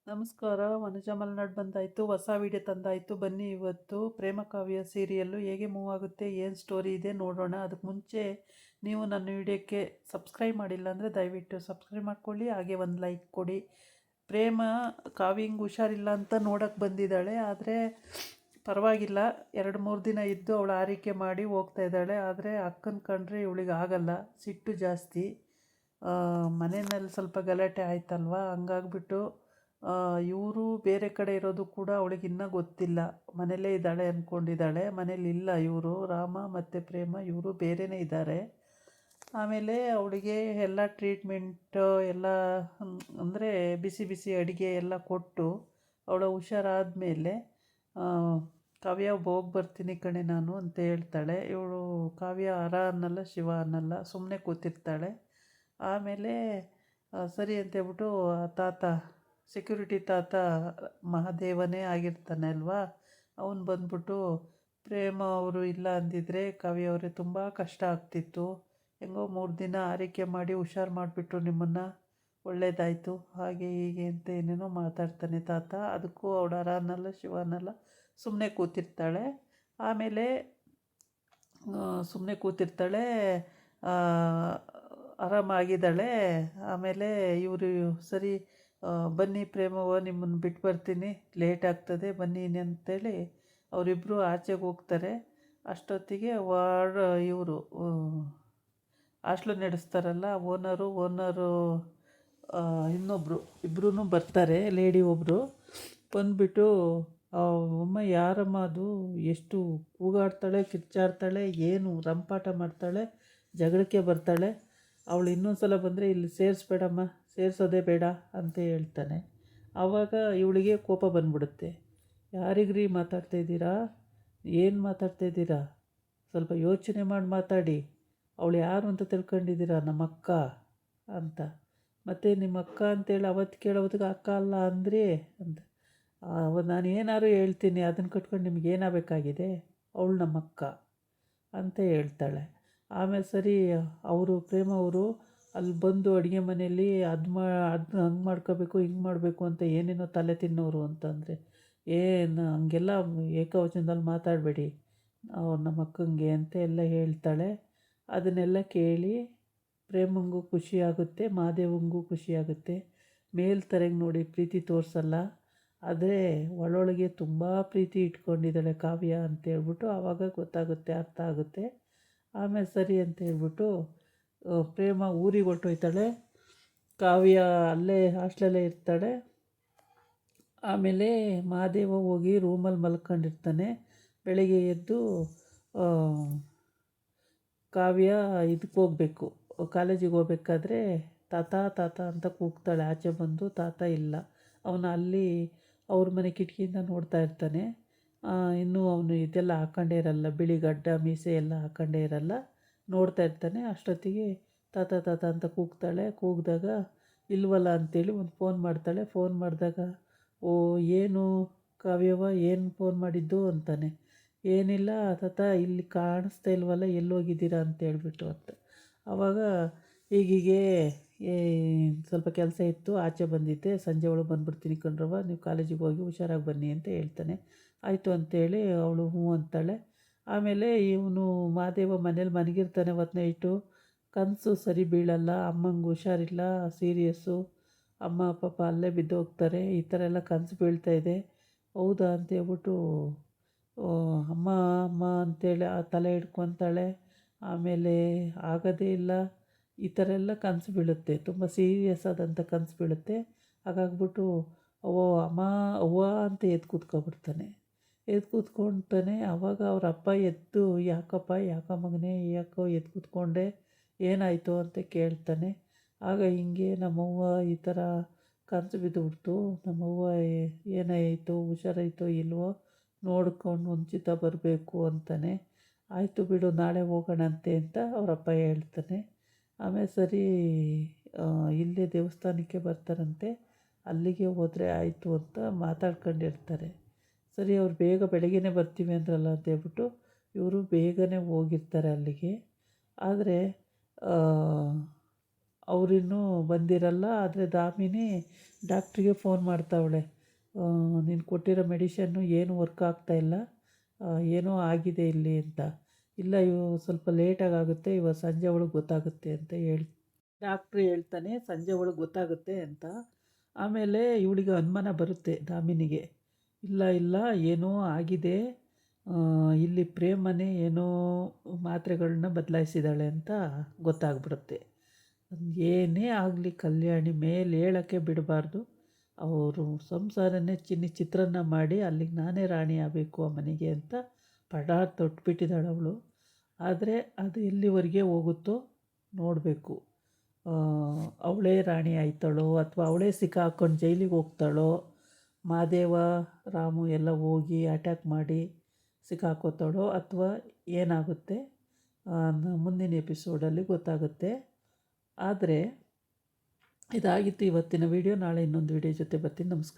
ನಮಸ್ಕಾರ. ವನಜಾ ಮಲ್ನಾಡ್ ಬಂದಾಯಿತು, ಹೊಸ ವಿಡಿಯೋ ತಂದಾಯಿತು. ಬನ್ನಿ ಇವತ್ತು ಪ್ರೇಮ ಕಾವ್ಯ ಸೀರಿಯಲ್ಲು ಹೇಗೆ ಮೂವ್ ಆಗುತ್ತೆ, ಏನು ಸ್ಟೋರಿ ಇದೆ ನೋಡೋಣ. ಅದಕ್ಕೆ ಮುಂಚೆ ನೀವು ನನ್ನ ವಿಡಿಯೋಕ್ಕೆ ಸಬ್ಸ್ಕ್ರೈಬ್ ಮಾಡಿಲ್ಲ ಅಂದರೆ ದಯವಿಟ್ಟು ಸಬ್ಸ್ಕ್ರೈಬ್ ಮಾಡ್ಕೊಳ್ಳಿ, ಹಾಗೆ ಒಂದು ಲೈಕ್ ಕೊಡಿ. ಪ್ರೇಮ ಕಾವ್ಯಂಗೆ ಹುಷಾರಿಲ್ಲ ಅಂತ ನೋಡೋಕ್ಕೆ ಬಂದಿದ್ದಾಳೆ. ಆದರೆ ಪರವಾಗಿಲ್ಲ, 2-3 ದಿನ ಇದ್ದು ಅವಳು ಆರೈಕೆ ಮಾಡಿ ಹೋಗ್ತಾ ಇದ್ದಾಳೆ. ಆದರೆ ಅಕ್ಕನ ಕಂಡ್ರೆ ಇವಳಿಗೆ ಆಗಲ್ಲ, ಸಿಟ್ಟು ಜಾಸ್ತಿ. ಮನೆಯಲ್ಲಿ ಸ್ವಲ್ಪ ಗಲಾಟೆ ಆಯ್ತಲ್ವ, ಹಂಗಾಗ್ಬಿಟ್ಟು ಇವರು ಬೇರೆ ಕಡೆ ಇರೋದು ಕೂಡ ಅವಳಿಗೆ ಇನ್ನೂ ಗೊತ್ತಿಲ್ಲ. ಮನೆಯಲ್ಲೇ ಇದ್ದಾಳೆ ಅಂದ್ಕೊಂಡಿದ್ದಾಳೆ. ಮನೇಲಿ ಇಲ್ಲ ಇವರು, ರಾಮ ಮತ್ತು ಪ್ರೇಮ ಇವರು ಬೇರೆಯೇ ಇದ್ದಾರೆ. ಆಮೇಲೆ ಅವಳಿಗೆ ಎಲ್ಲ ಟ್ರೀಟ್ಮೆಂಟು ಎಲ್ಲ ಅಂದರೆ ಬಿಸಿ ಬಿಸಿ ಅಡುಗೆ ಎಲ್ಲ ಕೊಟ್ಟು ಅವಳ ಹುಷಾರಾದಮೇಲೆ ಕಾವ್ಯ ಹೋಗಿ ಬರ್ತೀನಿ ಕಣೆ ನಾನು ಅಂತ ಹೇಳ್ತಾಳೆ. ಇವಳು ಕಾವ್ಯ ಹರ ಅನ್ನಲ್ಲ, ಶಿವ ಅನ್ನಲ್ಲ, ಸುಮ್ಮನೆ ಕೂತಿರ್ತಾಳೆ. ಆಮೇಲೆ ಸರಿ ಅಂತೇಳ್ಬಿಟ್ಟು ತಾತ, ಸೆಕ್ಯೂರಿಟಿ ತಾತ ಮಹಾದೇವನೇ ಆಗಿರ್ತಾನೆ ಅಲ್ವಾ, ಅವನು ಬಂದ್ಬಿಟ್ಟು ಪ್ರೇಮ ಅವರು ಇಲ್ಲ ಅಂದಿದ್ರೆ ಕಾವ್ಯ ಅವರೇ ತುಂಬ ಕಷ್ಟ ಆಗ್ತಿತ್ತು. ಹೆಂಗೋ 3 ದಿನ ಆರೈಕೆ ಮಾಡಿ ಹುಷಾರು ಮಾಡಿಬಿಟ್ರು ನಿಮ್ಮನ್ನು, ಒಳ್ಳೇದಾಯಿತು, ಹಾಗೆ ಹೀಗೆ ಅಂತ ಏನೇನೋ ಮಾತಾಡ್ತಾನೆ ತಾತ. ಅದಕ್ಕೂ ಅವಳು ಹರ ಅನ್ನಲ್ಲ, ಶಿವ ಅನ್ನಲ್ಲ, ಸುಮ್ಮನೆ ಕೂತಿರ್ತಾಳೆ. ಆಮೇಲೆ ಸುಮ್ಮನೆ ಕೂತಿರ್ತಾಳೆ, ಆರಾಮಾಗಿದ್ದಾಳೆ. ಆಮೇಲೆ ಇವರು ಸರಿ ಬನ್ನಿ ಪ್ರೇಮವ್ವ, ನಿಮ್ಮನ್ನು ಬಿಟ್ಟು ಬರ್ತೀನಿ, ಲೇಟ್ ಆಗ್ತದೆ ಬನ್ನಿ ಅಂತೇಳಿ ಅವರಿಬ್ಬರು ಆಚೆಗೆ ಹೋಗ್ತಾರೆ. ಅಷ್ಟೊತ್ತಿಗೆ ಇವರು ಹಾಸ್ಟ್ಲು ನಡೆಸ್ತಾರಲ್ಲ ಓನರು ಇನ್ನೊಬ್ಬರು ಇಬ್ಬರೂ ಬರ್ತಾರೆ. ಲೇಡಿ ಒಬ್ಬರು ಬಂದುಬಿಟ್ಟು ಅಮ್ಮ ಯಾರಮ್ಮ ಅದು, ಎಷ್ಟು ಕೂಗಾಡ್ತಾಳೆ, ಕಿರ್ಚಾಡ್ತಾಳೆ, ಏನು ರಂಪಾಟ ಮಾಡ್ತಾಳೆ, ಜಗಳಕ್ಕೆ ಬರ್ತಾಳೆ, ಅವಳು ಇನ್ನೊಂದು ಸಲ ಬಂದರೆ ಇಲ್ಲಿ ಸೇರಿಸ್ಬೇಡಮ್ಮ, ಸೇರಿಸೋದೇ ಬೇಡ ಅಂತ ಹೇಳ್ತಾನೆ. ಆವಾಗ ಇವಳಿಗೆ ಕೋಪ ಬಂದ್ಬಿಡುತ್ತೆ. ಯಾರಿಗ್ರಿ ಮಾತಾಡ್ತಾಯಿದ್ದೀರಾ, ಏನು ಮಾತಾಡ್ತಾಯಿದ್ದೀರಾ, ಸ್ವಲ್ಪ ಯೋಚನೆ ಮಾಡಿ ಮಾತಾಡಿ, ಅವಳು ಯಾರು ಅಂತ ತಿಳ್ಕೊಂಡಿದ್ದೀರಾ, ನಮ್ಮ ಅಕ್ಕ ಅಂತ. ಮತ್ತು ನಿಮ್ಮ ಅಕ್ಕ ಅಂತೇಳಿ ಅವತ್ತು ಕೇಳೋದಕ್ಕೆ ಅಕ್ಕ ಅಲ್ಲ ಅಂದ್ರಿ ಅಂತ. ನಾನು ಏನಾದ್ರು ಹೇಳ್ತೀನಿ, ಅದನ್ನು ಕಟ್ಕೊಂಡು ನಿಮ್ಗೆ ಏನಾಗಬೇಕಾಗಿದೆ, ಅವಳು ನಮ್ಮ ಅಕ್ಕ ಅಂತ ಹೇಳ್ತಾಳೆ. ಆಮೇಲೆ ಸರಿ ಅವರು ಪ್ರೇಮ ಅವರು ಅಲ್ಲಿ ಬಂದು ಅಡುಗೆ ಮನೆಯಲ್ಲಿ ಅದು ಹಂಗೆ ಮಾಡ್ಕೋಬೇಕು, ಹಿಂಗೆ ಮಾಡಬೇಕು ಅಂತ ಏನೇನೋ ತಲೆ ತಿನ್ನೋರು ಅಂತಂದರೆ, ಏನು ಹಂಗೆಲ್ಲ ಏಕವಚನದಲ್ಲಿ ಮಾತಾಡಬೇಡಿ, ಅವ್ರು ನಮ್ಮ ಅಕ್ಕಂಗೆ ಅಂತ ಎಲ್ಲ ಹೇಳ್ತಾಳೆ. ಅದನ್ನೆಲ್ಲ ಕೇಳಿ ಪ್ರೇಮಂಗೂ ಖುಷಿಯಾಗುತ್ತೆ, ಮಹಾದೇವಂಗೂ ಖುಷಿಯಾಗುತ್ತೆ. ಮೇಲ್ತರೆಗೆ ನೋಡಿ ಪ್ರೀತಿ ತೋರಿಸಲ್ಲ, ಆದರೆ ಒಳೊಳಗೆ ತುಂಬ ಪ್ರೀತಿ ಇಟ್ಕೊಂಡಿದ್ದಾಳೆ ಕಾವ್ಯ ಅಂತೇಳ್ಬಿಟ್ಟು ಆವಾಗ ಗೊತ್ತಾಗುತ್ತೆ, ಅರ್ಥ ಆಗುತ್ತೆ. ಆಮೇಲೆ ಸರಿ ಅಂತೇಳ್ಬಿಟ್ಟು ಪ್ರೇಮ ಊರಿಗೆ ಹೊರ್ಟೋಯ್ತಾಳೆ, ಕಾವ್ಯ ಅಲ್ಲೇ ಹಾಸ್ಟೆಲಲ್ಲೇ ಇರ್ತಾಳೆ. ಆಮೇಲೆ ಮಹಾದೇವ ಹೋಗಿ ರೂಮಲ್ಲಿ ಮಲ್ಕೊಂಡಿರ್ತಾನೆ. ಬೆಳಗ್ಗೆ ಎದ್ದು ಕಾವ್ಯ ಇದಕ್ಕೆ ಹೋಗಬೇಕು, ಕಾಲೇಜಿಗೆ ಹೋಗ್ಬೇಕಾದ್ರೆ ತಾತ ತಾತ ಅಂತ ಕೂಗ್ತಾಳೆ. ಆಚೆ ಬಂದು ತಾತ ಇಲ್ಲ, ಅವನು ಅಲ್ಲಿ ಅವ್ರ ಮನೆ ಕಿಟಕಿಯಿಂದ ನೋಡ್ತಾ ಇರ್ತಾನೆ. ಇನ್ನೂ ಅವನು ಇದೆಲ್ಲ ಹಾಕ್ಕೊಂಡೇ ಇರಲ್ಲ, ಬಿಳಿ ಗಡ್ಡ ಮೀಸೆ ಎಲ್ಲ ಹಾಕ್ಕೊಂಡೇ ಇರಲ್ಲ, ನೋಡ್ತಾ ಇರ್ತಾನೆ. ಅಷ್ಟೊತ್ತಿಗೆ ತಾತ ತಾತ ಅಂತ ಕೂಗ್ತಾಳೆ. ಕೂಗಿದಾಗ ಇಲ್ವಲ್ಲ ಅಂಥೇಳಿ ಒಂದು ಫೋನ್ ಮಾಡ್ತಾಳೆ. ಫೋನ್ ಮಾಡಿದಾಗ ಓ ಏನು ಕಾವ್ಯವ, ಏನು ಫೋನ್ ಮಾಡಿದ್ದು ಅಂತಾನೆ. ಏನಿಲ್ಲ ತಾತ, ಇಲ್ಲಿ ಕಾಣಿಸ್ತಾ ಇಲ್ವಲ್ಲ, ಎಲ್ಲೋಗಿದ್ದೀರಾ ಅಂತೇಳ್ಬಿಟ್ಟು ಅಂತ. ಆವಾಗ ಹೀಗೀಗೆ ಸ್ವಲ್ಪ ಕೆಲಸ ಇತ್ತು, ಆಚೆ ಬಂದಿದ್ದೆ, ಸಂಜೆ ಒಳಗೆ ಬಂದುಬಿಡ್ತೀನಿ ಕಣ್ರವ್ವ, ನೀವು ಕಾಲೇಜಿಗೆ ಹೋಗಿ ಹುಷಾರಾಗಿ ಬನ್ನಿ ಅಂತ ಹೇಳ್ತಾನೆ. ಆಯಿತು ಅಂತೇಳಿ ಅವಳು ಹ್ಞೂ ಅಂತಾಳೆ. ಆಮೇಲೆ ಇವನು ಮಹಾದೇವ ಮನೇಲಿ ಮನಗಿರ್ತಾನೆ. ಅವತ್ತು ನೈಟು ಕನಸು ಸರಿ ಬೀಳಲ್ಲ, ಅಮ್ಮಂಗೆ ಹುಷಾರಿಲ್ಲ, ಸೀರಿಯಸ್ಸು, ಅಮ್ಮ ಪಾಪ ಅಲ್ಲೇ ಬಿದ್ದೋಗ್ತಾರೆ, ಈ ಥರ ಎಲ್ಲ ಕನಸು ಬೀಳ್ತಾಯಿದೆ. ಹೌದಾ ಅಂತೇಳ್ಬಿಟ್ಟು ಅಮ್ಮ ಅಮ್ಮ ಅಂತೇಳಿ ಆ ತಲೆ ಹಿಡ್ಕೊತಾಳೆ. ಆಮೇಲೆ ಆಗೋದೇ ಇಲ್ಲ, ಈ ಥರ ಎಲ್ಲ ಕನಸು ಬೀಳುತ್ತೆ, ತುಂಬ ಸೀರಿಯಸ್ ಆದಂಥ ಕನಸು ಬೀಳುತ್ತೆ. ಹಾಗಾಗ್ಬಿಟ್ಟು ಅವ್ವ ಅಮ್ಮ ಅವ್ವ ಅಂತ ಎದ್ದು ಕೂತ್ಕೊಬಿಡ್ತಾನೆ. ಎದ್ದು ಕೂತ್ಕೊಳ್ತಾನೆ. ಆವಾಗ ಅವ್ರ ಅಪ್ಪ ಎದ್ದು ಯಾಕಪ್ಪ, ಯಾಕ ಮಗನೇ, ಯಾಕೋ ಎದ್ದು ಕೂತ್ಕೊಂಡೆ, ಏನಾಯಿತು ಅಂತ ಕೇಳ್ತಾನೆ. ಆಗ ಹಿಂಗೆ ನಮ್ಮವ್ವ ಈ ಥರ ಕನಸು ಬಿದ್ದುಬಿಡ್ತು, ನಮ್ಮವ್ವ ಏನಾಯಿತು, ಹುಷಾರಾಯಿತೋ ಇಲ್ವೋ ನೋಡ್ಕೊಂಡು ಮುಂಚಿತ ಬರಬೇಕು ಅಂತಾನೆ. ಆಯಿತು ಬಿಡು, ನಾಳೆ ಹೋಗೋಣಂತೆ ಅಂತ ಅವರಪ್ಪ ಹೇಳ್ತಾನೆ. ಆಮೇಲೆ ಸರಿ ಇಲ್ಲೇ ದೇವಸ್ಥಾನಕ್ಕೆ ಬರ್ತಾರಂತೆ, ಅಲ್ಲಿಗೆ ಹೋದರೆ ಆಯಿತು ಅಂತ ಮಾತಾಡ್ಕೊಂಡಿರ್ತಾರೆ. ಸರಿ ಅವ್ರು ಬೇಗ ಬೆಳಗ್ಗೆನೇ ಬರ್ತೀವಿ ಅಂದ್ರಲ್ಲ ಅಂತೇಳ್ಬಿಟ್ಟು ಇವರು ಬೇಗನೆ ಹೋಗಿರ್ತಾರೆ ಅಲ್ಲಿಗೆ. ಆದರೆ ಅವರಿನ್ನೂ ಬಂದಿರಲ್ಲ. ಆದರೆ ದಾಮಿನಿ ಡಾಕ್ಟ್ರಿಗೆ ಫೋನ್ ಮಾಡ್ತಾವಳೆ, ನೀನು ಕೊಟ್ಟಿರೋ ಮೆಡಿಷನ್ನು ಏನೂ ವರ್ಕ್ ಆಗ್ತಾಯಿಲ್ಲ, ಏನೋ ಆಗಿದೆ ಇಲ್ಲಿ ಅಂತ. ಇಲ್ಲ ಸ್ವಲ್ಪ ಲೇಟಾಗಿ ಆಗುತ್ತೆ, ಇವತ್ತು ಸಂಜೆ ಒಳಗೆ ಗೊತ್ತಾಗುತ್ತೆ ಅಂತ ಡಾಕ್ಟ್ರು ಹೇಳ್ತಾನೆ, ಸಂಜೆ ಒಳಗೆ ಗೊತ್ತಾಗುತ್ತೆ ಅಂತ. ಆಮೇಲೆ ಇವಳಿಗೆ ಅನುಮಾನ ಬರುತ್ತೆ ದಾಮಿನಿಗೆ, ಇಲ್ಲ ಏನೋ ಆಗಿದೆ, ಇಲ್ಲಿ ಪ್ರೇಮನೇ ಏನೋ ಮಾತ್ರೆಗಳನ್ನ ಬದಲಾಯಿಸಿದ್ದಾಳೆ ಅಂತ ಗೊತ್ತಾಗ್ಬಿಡುತ್ತೆ. ಏನೇ ಆಗಲಿ ಕಲ್ಯಾಣಿ ಮೇಲೆ ಹೇಳೋಕ್ಕೆ ಬಿಡಬಾರ್ದು. ಅವರು ಸಂಸಾರನೇ ಚಿತ್ರಾನ್ನ ಮಾಡಿ ಅಲ್ಲಿಗೆ ನಾನೇ ರಾಣಿ ಆಗಬೇಕು ಆ ಮನೆಗೆ ಅಂತ ಪಡ ತೊಟ್ಬಿಟ್ಟಿದ್ದಾಳೆ ಅವಳು. ಆದರೆ ಅದು ಎಲ್ಲಿವರೆಗೆ ಹೋಗುತ್ತೋ ನೋಡಬೇಕು. ಅವಳೇ ರಾಣಿ ಆಯ್ತಾಳೋ ಅಥವಾ ಅವಳೇ ಸಿಕ್ಕಾಕೊಂಡು ಜೈಲಿಗೆ ಹೋಗ್ತಾಳೋ, ಮಹಾದೇವ ರಾಮು ಎಲ್ಲ ಹೋಗಿ ಅಟ್ಯಾಕ್ ಮಾಡಿ ಸಿಕ್ಕಾಕೋತಾಳೋ ಅಥವಾ ಏನಾಗುತ್ತೆ ಮುಂದಿನ ಎಪಿಸೋಡಲ್ಲಿ ಗೊತ್ತಾಗುತ್ತೆ. ಆದರೆ ಇದಾಗಿತ್ತು ಇವತ್ತಿನ ವಿಡಿಯೋ. ನಾಳೆ ಇನ್ನೊಂದು ವಿಡಿಯೋ ಜೊತೆ ಬರ್ತೀನಿ. ನಮಸ್ಕಾರ.